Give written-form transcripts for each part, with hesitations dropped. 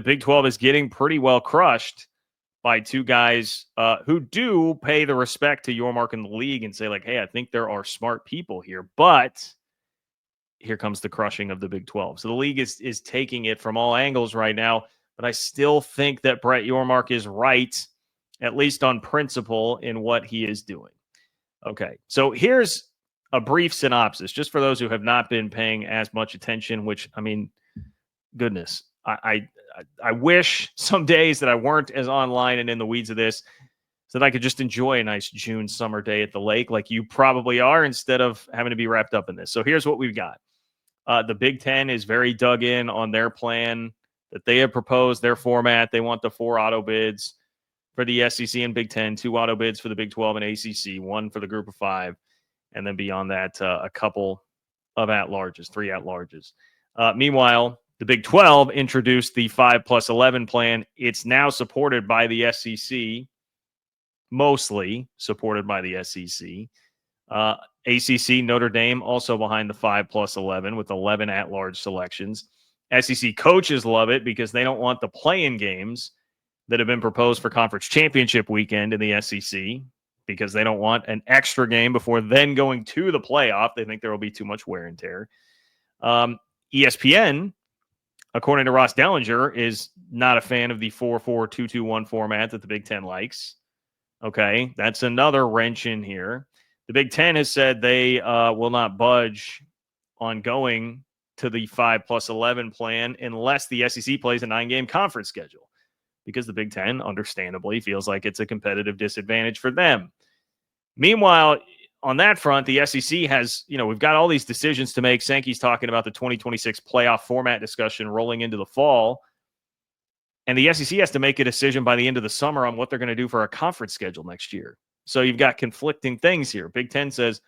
Big 12 is getting pretty well crushed by two guys who do pay the respect to Yormark in the league and say, like, hey, I think there are smart people here. But here comes the crushing of the Big 12. So the league is taking it from all angles right now. But I still think that Brett Yormark is right, at least on principle, in what he is doing. Okay, so here's a brief synopsis, just for those who have not been paying as much attention, which, I mean, goodness, I wish some days that I weren't as online and in the weeds of this so that I could just enjoy a nice June summer day at the lake like you probably are instead of having to be wrapped up in this. So here's what we've got. The Big Ten is very dug in on their plan that they have proposed, their format. They want the 4 auto bids for the SEC and Big Ten, 2 auto bids for the Big 12 and ACC, 1 for the Group of 5, and then beyond that, a couple of at-larges, 3 at-larges. Meanwhile, the Big 12 introduced the 5+11 plan. It's now supported by the SEC, mostly supported by the SEC. ACC, Notre Dame, also behind the 5+11 with 11 at-large selections. SEC coaches love it because they don't want the play-in games that have been proposed for conference championship weekend in the SEC because they don't want an extra game before then going to the playoff. They think there will be too much wear and tear. ESPN, according to Ross Dellinger, is not a fan of the 4-4-2-2-1 format that the Big Ten likes. Okay, that's another wrench in here. The Big Ten has said they will not budge on going to the 5+11 plan unless the SEC plays a 9-game conference schedule because the Big Ten, understandably, feels like it's a competitive disadvantage for them. Meanwhile, on that front, the SEC has, we've got all these decisions to make. Sankey's talking about the 2026 playoff format discussion rolling into the fall. And the SEC has to make a decision by the end of the summer on what they're going to do for a conference schedule next year. So you've got conflicting things here. Big Ten says,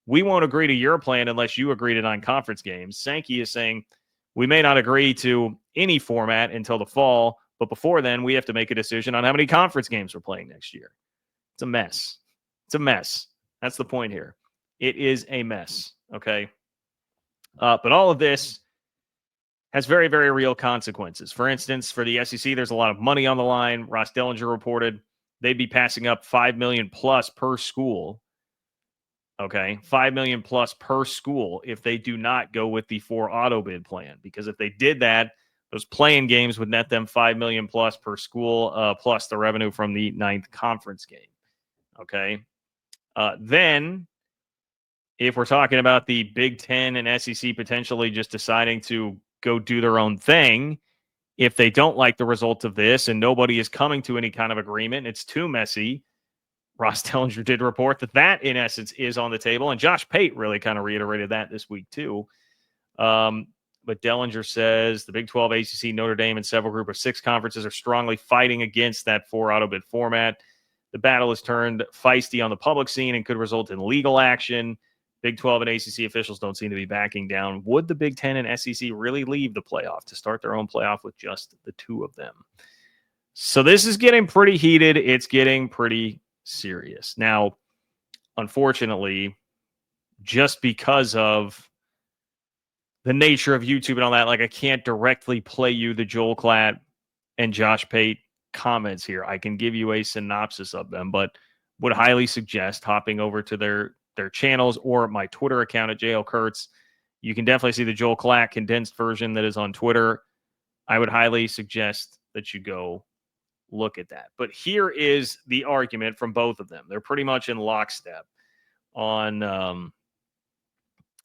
we won't agree to your plan unless you agree to 9 conference games. Sankey is saying, we may not agree to any format until the fall, but before then, we have to make a decision on how many conference games we're playing next year. It's a mess. It's a mess. That's the point here. It is a mess, okay? But all of this has very, very real consequences. For instance, for the SEC, there's a lot of money on the line. Ross Dellinger reported they'd be passing up $5 million plus per school. Okay, $5 million plus per school if they do not go with the 4 auto bid plan. Because if they did that, those playing games would net them $5 million plus per school, plus the revenue from the 9th conference game. Okay, then if we're talking about the Big Ten and SEC potentially just deciding to go do their own thing, if they don't like the results of this and nobody is coming to any kind of agreement, it's too messy. Ross Dellinger did report that in essence is on the table. And Josh Pate really kind of reiterated that this week too. But Dellinger says the Big 12, ACC, Notre Dame, and several group of 6 conferences are strongly fighting against that 4 auto bid format. The battle has turned feisty on the public scene and could result in legal action. Big 12 and ACC officials don't seem to be backing down. Would the Big 10 and SEC really leave the playoff to start their own playoff with just the 2 of them? So this is getting pretty heated. It's getting pretty serious. Now, unfortunately, just because of the nature of YouTube and all that, like I can't directly play you the Joel Klatt and Josh Pate comments here. I can give you a synopsis of them, but would highly suggest hopping over to their channels or my Twitter account at JL Kurtz. You can definitely see the Joel Klatt condensed version that is on Twitter. I would highly suggest that you go look at that. But here is the argument from both of them. They're pretty much in lockstep on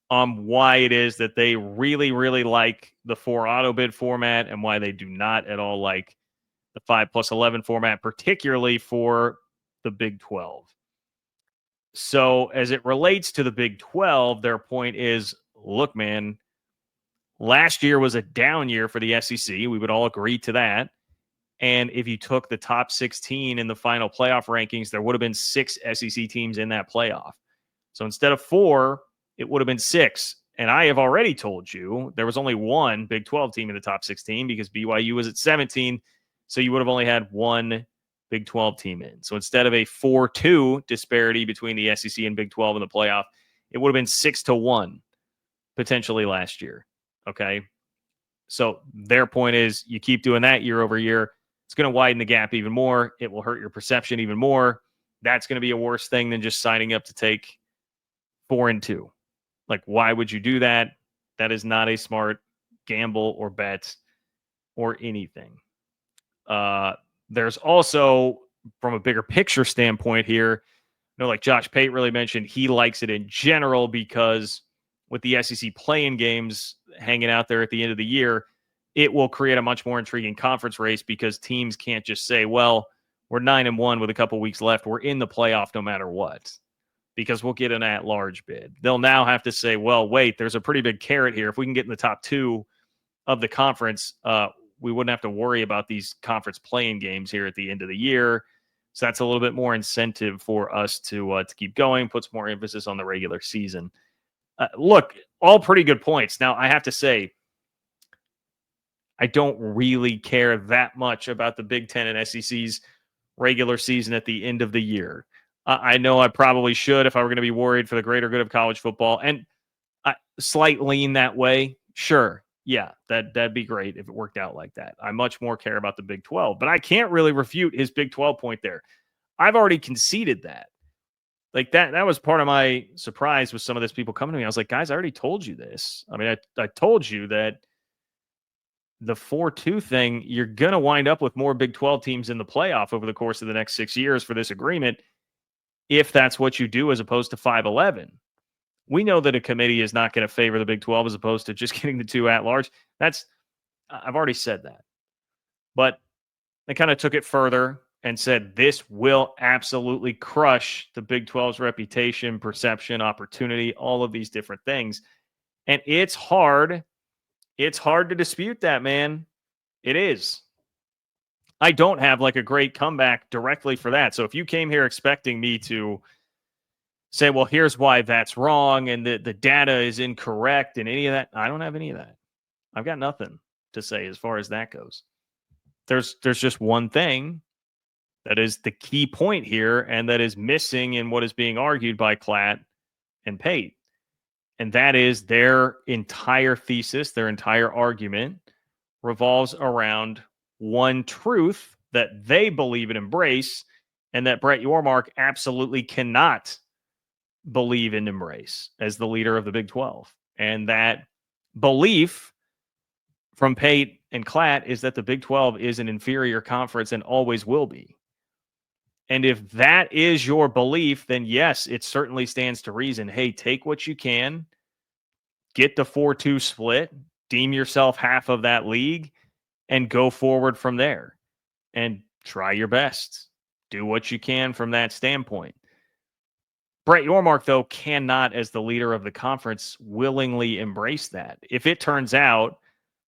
why it is that they really, really like the 4 auto bid format and why they do not at all like the 5+11 format, particularly for the Big 12. So as it relates to the Big 12, their point is, look, man, last year was a down year for the SEC. We would all agree to that. And if you took the top 16 in the final playoff rankings, there would have been 6 SEC teams in that playoff. So instead of 4, it would have been 6. And I have already told you there was only 1 Big 12 team in the top 16 because BYU was at 17. So you would have only had 1 Big 12 team in. So instead of a 4-2 disparity between the SEC and Big 12 in the playoff, it would have been 6-1 potentially last year. Okay. So their point is you keep doing that year over year, it's going to widen the gap even more. It will hurt your perception even more. That's going to be a worse thing than just signing up to take 4-2. Like, why would you do that? That is not a smart gamble or bet or anything. There's also, from a bigger picture standpoint here, like Josh Pate really mentioned, he likes it in general because with the SEC play-in games hanging out there at the end of the year, it will create a much more intriguing conference race because teams can't just say, well, we're 9-1 with a couple weeks left. We're in the playoff no matter what, because we'll get an at-large bid. They'll now have to say, well, wait, there's a pretty big carrot here. If we can get in the top 2 of the conference, we wouldn't have to worry about these conference play-in games here at the end of the year. So that's a little bit more incentive for us to keep going, puts more emphasis on the regular season. Look, all pretty good points. Now, I have to say, I don't really care that much about the Big Ten and SEC's regular season at the end of the year. I know I probably should if I were going to be worried for the greater good of college football. And slight lean that way, sure. Yeah, that'd be great if it worked out like that. I much more care about the Big 12, but I can't really refute his Big 12 point there. I've already conceded that. Like that was part of my surprise with some of this people coming to me. I was like, guys, I already told you this. I mean, I told you that the 4-2 thing, you're going to wind up with more Big 12 teams in the playoff over the course of the next 6 years for this agreement, if that's what you do as opposed to 5-11. We know that a committee is not going to favor the Big 12 as opposed to just getting the 2 at large. I've already said that. But they kind of took it further and said this will absolutely crush the Big 12's reputation, perception, opportunity, all of these different things. And it's hard. It's hard to dispute that, man. It is. I don't have like a great comeback directly for that. So if you came here expecting me to say, well, here's why that's wrong and the data is incorrect and any of that, I don't have any of that. I've got nothing to say as far as that goes. There's just one thing that is the key point here and that is missing in what is being argued by Klatt and Pate. And that is their entire thesis, their entire argument revolves around one truth that they believe and embrace, and that Brett Yormark absolutely cannot believe and embrace as the leader of the Big 12. And that belief from Pate and Klatt is that the Big 12 is an inferior conference and always will be. And if that is your belief, then yes, it certainly stands to reason. Hey, take what you can, get the 4-2 split, deem yourself half of that league, and go forward from there. And try your best. Do what you can from that standpoint. Brett Yormark, though, cannot, as the leader of the conference, willingly embrace that. If it turns out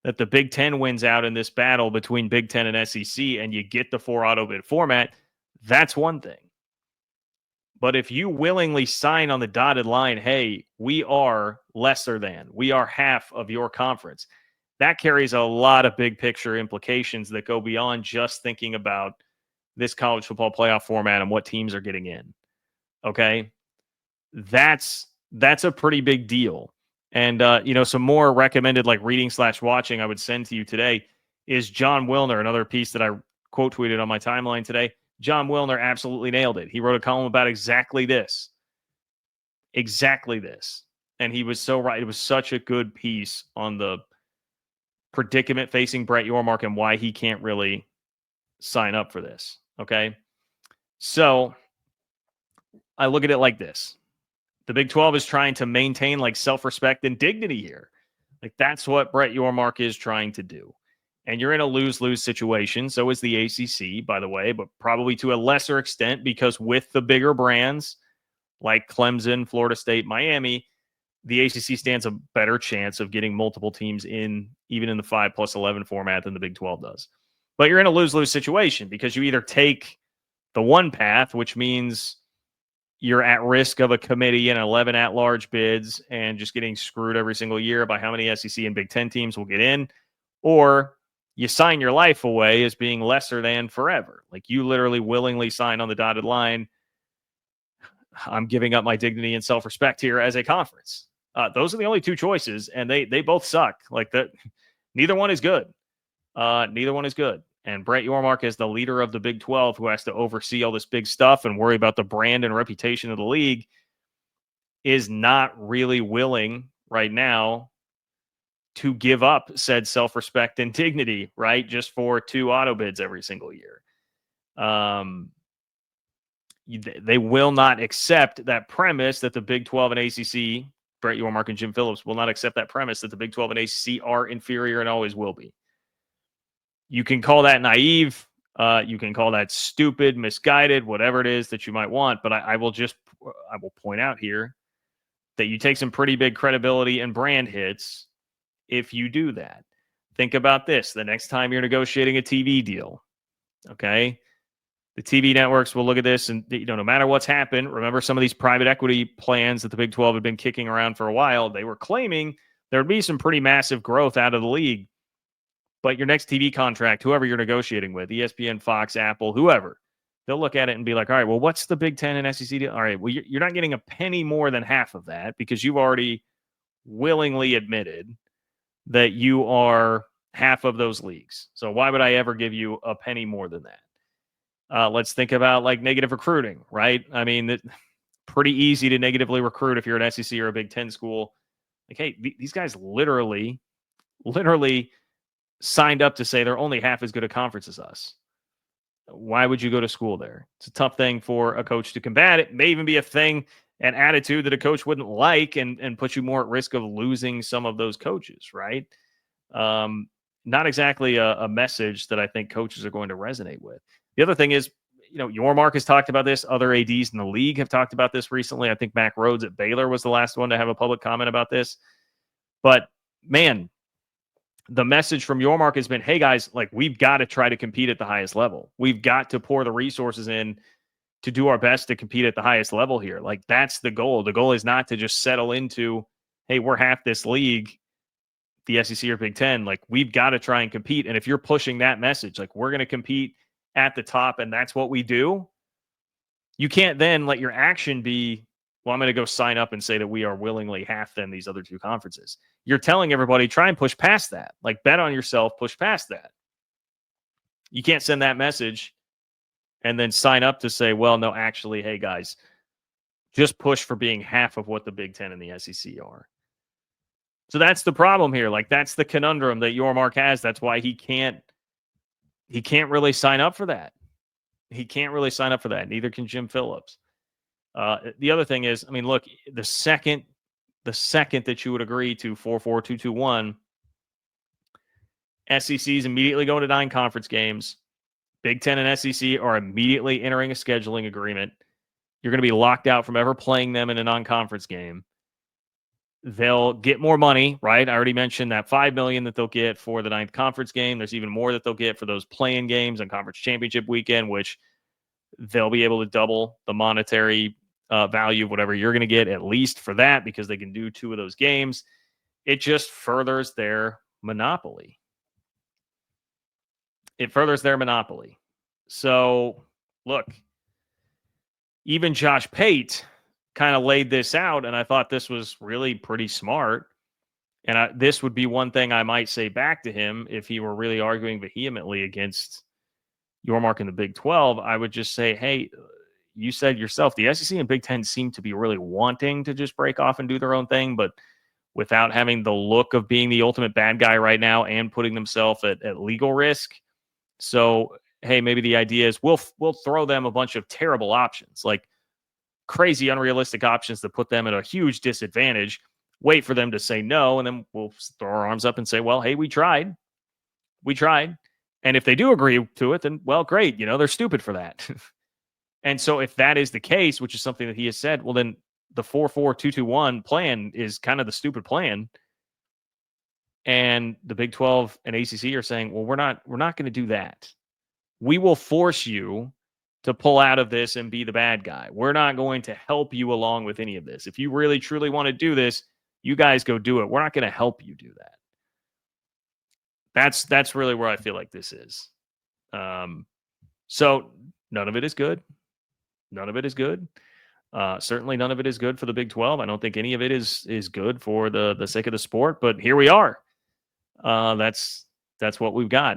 that the Big Ten wins out in this battle between Big Ten and SEC and you get the 4 auto bid format, that's one thing. But if you willingly sign on the dotted line, hey, we are lesser than, we are half of your conference, that carries a lot of big picture implications that go beyond just thinking about this college football playoff format and what teams are getting in. Okay? That's a pretty big deal. And, some more recommended like reading/watching I would send to you today is John Wilner, another piece that I quote tweeted on my timeline today. John Wilner absolutely nailed it. He wrote a column about exactly this. And he was so right. It was such a good piece on the predicament facing Brett Yormark and why he can't really sign up for this. Okay. So I look at it like this. The Big 12 is trying to maintain like self-respect and dignity here. Like that's what Brett Yormark is trying to do. And you're in a lose-lose situation. So is the ACC, by the way, but probably to a lesser extent because with the bigger brands like Clemson, Florida State, Miami, the ACC stands a better chance of getting multiple teams in, even in the 5+11 format than the Big 12 does. But you're in a lose-lose situation because you either take the one path, which means you're at risk of a committee and 11 at-large bids and just getting screwed every single year by how many SEC and Big Ten teams will get in, or you sign your life away as being lesser than forever. Like you literally willingly sign on the dotted line. I'm giving up my dignity and self-respect here as a conference. Those are the only two choices, and they both suck. Like that, Neither one is good. Neither one is good. And Brett Yormark, as the leader of the Big 12, who has to oversee all this big stuff and worry about the brand and reputation of the league, is not really willing right now to give up said self-respect and dignity, right? Just for 2 auto bids every single year. They will not accept that premise that the Big 12 and ACC, Brett Yormark and Jim Phillips, will not accept that premise that the Big 12 and ACC are inferior and always will be. You can call that naive. You can call that stupid, misguided, whatever it is that you might want. But I will point out here that you take some pretty big credibility and brand hits if you do that. Think about this. The next time you're negotiating a TV deal, okay, the TV networks will look at this and, no matter what's happened, remember some of these private equity plans that the Big 12 had been kicking around for a while, they were claiming there'd be some pretty massive growth out of the league. But your next TV contract, whoever you're negotiating with, ESPN, Fox, Apple, whoever, they'll look at it and be like, all right, well, what's the Big 10 and SEC deal? All right, well, you're not getting a penny more than half of that because you've already willingly admitted that you are half of those leagues. So why would I ever give you a penny more than that? Let's think about like negative recruiting, right? I mean, pretty easy to negatively recruit if you're an SEC or a Big 10 school. Like, hey, these guys literally signed up to say they're only half as good a conference as us. Why would you go to school there? It's a tough thing for a coach to combat. It may even be a thing, an attitude that a coach wouldn't like and put you more at risk of losing some of those coaches, right? Not exactly a message that I think coaches are going to resonate with. The other thing is, Yormark has talked about this. Other ADs in the league have talked about this recently. I think Mac Rhodes at Baylor was the last one to have a public comment about this. But, man, the message from Yormark has been, hey, guys, like, we've got to try to compete at the highest level. We've got to pour the resources in to do our best to compete at the highest level here. Like, that's the goal. The goal is not to just settle into, hey, we're half this league, the SEC or Big 10. Like, we've got to try and compete. And if you're pushing that message, like, we're going to compete at the top and that's what we do, you can't then let your action be, well, I'm going to go sign up and say that we are willingly half than these other two conferences. You're telling everybody, try and push past that. Like, bet on yourself, push past that. You can't send that message and then sign up to say, well, no, actually, hey, guys, just push for being half of what the Big 10 and the SEC are. So that's the problem here. Like, that's the conundrum that Yormark has. That's why he can't really sign up for that. He can't really sign up for that. Neither can Jim Phillips. The other thing is, I mean, look, the second that you would agree to 4-4-2-2-1, SEC is immediately going to 9 conference games. Big 10 and SEC are immediately entering a scheduling agreement. You're going to be locked out from ever playing them in a non-conference game. They'll get more money, right? I already mentioned that $5 million that they'll get for the 9th conference game. There's even more that they'll get for those play-in games on conference championship weekend, which they'll be able to double the monetary value of whatever you're going to get, at least for that, because they can do 2 of those games. It just furthers their monopoly. So, look, even Josh Pate kind of laid this out, and I thought this was really pretty smart. And this would be one thing I might say back to him if he were really arguing vehemently against Yormark in the Big 12. I would just say, hey, you said yourself, the SEC and Big 10 seem to be really wanting to just break off and do their own thing, but without having the look of being the ultimate bad guy right now and putting themselves at legal risk. So, hey, maybe the idea is we'll throw them a bunch of terrible options, like crazy, unrealistic options that put them at a huge disadvantage, wait for them to say no, and then we'll throw our arms up and say, well, hey, we tried. And if they do agree to it, then, well, great. They're stupid for that. And so if that is the case, which is something that he has said, well, then the 4-4-2-2-1 plan is kind of the stupid plan. And the Big 12 and ACC are saying, well, we're not going to do that. We will force you to pull out of this and be the bad guy. We're not going to help you along with any of this. If you really, truly want to do this, you guys go do it. We're not going to help you do that. That's really where I feel like this is. So none of it is good. Certainly none of it is good for the Big 12. I don't think any of it is good for the sake of the sport, but here we are. That's what we've got.